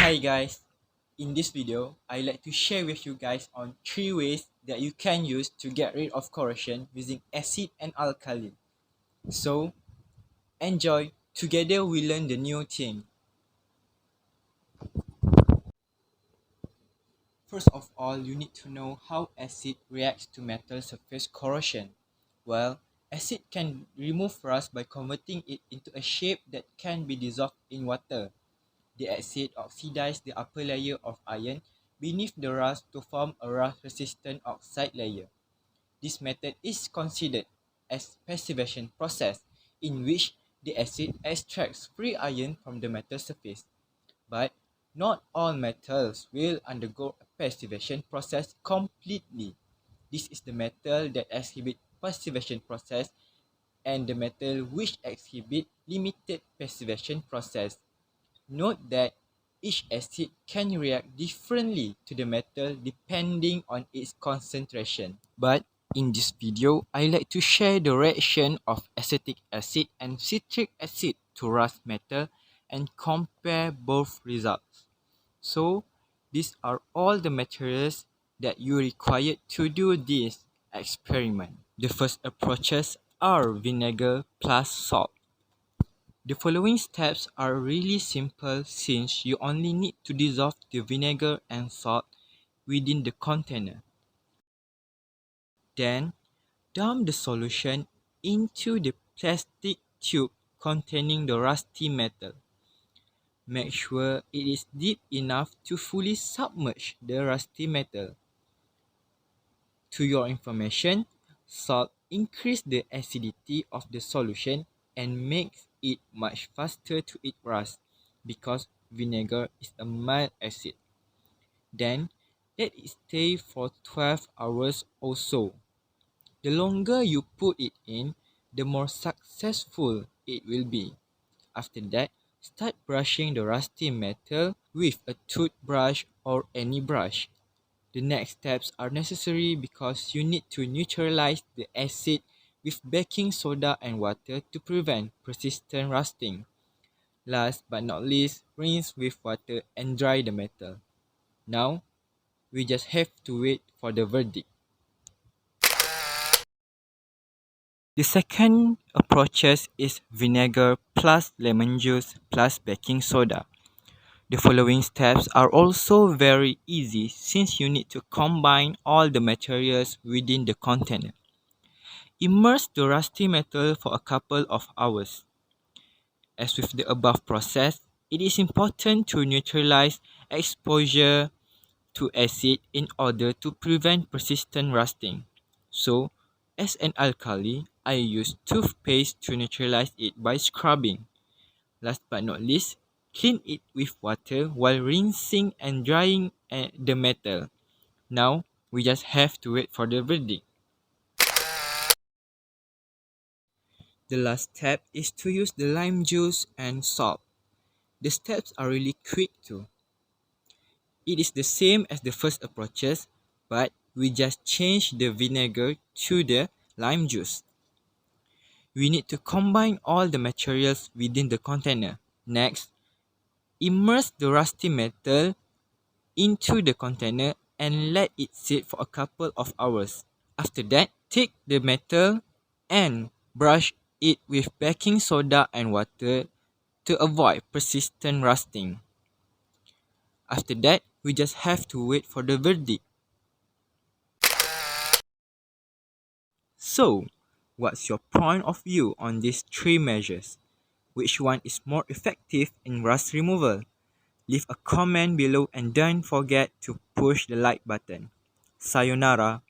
Hi guys, in this video, I like to share with you guys on 3 ways that you can use to get rid of corrosion using acid and alkali. So, enjoy, together we learn the new thing. First of all, you need to know how acid reacts to metal surface corrosion. Well, acid can remove rust by converting it into a shape that can be dissolved in water. The acid oxidizes the upper layer of iron beneath the rust to form a rust-resistant oxide layer. This method is considered as passivation process, in which the acid extracts free iron from the metal surface. But not all metals will undergo a passivation process completely. This is the metal that exhibit passivation process and the metal which exhibit limited passivation process. Note that each acid can react differently to the metal depending on its concentration. But in this video, I like to share the reaction of acetic acid and citric acid to rust metal and compare both results. So, these are all the materials that you require to do this experiment. The first approaches are vinegar plus salt. The following steps are really simple since you only need to dissolve the vinegar and salt within the container. Then, dump the solution into the plastic tube containing the rusty metal. Make sure it is deep enough to fully submerge the rusty metal. To your information, salt increases the acidity of the solution and makes it much faster to eat rust because vinegar is a mild acid. Then, let it stay for 12 hours or so. The longer you put it in, the more successful it will be. After that, start brushing the rusty metal with a toothbrush or any brush. The next steps are necessary because you need to neutralize the acid with baking soda and water to prevent persistent rusting. Last but not least, rinse with water and dry the metal. Now, we just have to wait for the verdict. The second approach is vinegar plus lemon juice plus baking soda. The following steps are also very easy since you need to combine all the materials within the container. Immerse the rusty metal for a couple of hours. As with the above process, it is important to neutralize exposure to acid in order to prevent persistent rusting. So, as an alkali, I use toothpaste to neutralize it by scrubbing. Last but not least, clean it with water while rinsing and drying the metal. Now, we just have to wait for the verdict. The last step is to use the lime juice and salt. The steps are really quick too. It is the same as the first approaches, but we just change the vinegar to the lime juice. We need to combine all the materials within the container. Next, immerse the rusty metal into the container and let it sit for a couple of hours. After that, take the metal and brush it with baking soda and water to avoid persistent rusting. After that, we just have to wait for the verdict. So, what's your point of view on these three measures? Which one is more effective in rust removal? Leave a comment below and don't forget to push the like button. Sayonara.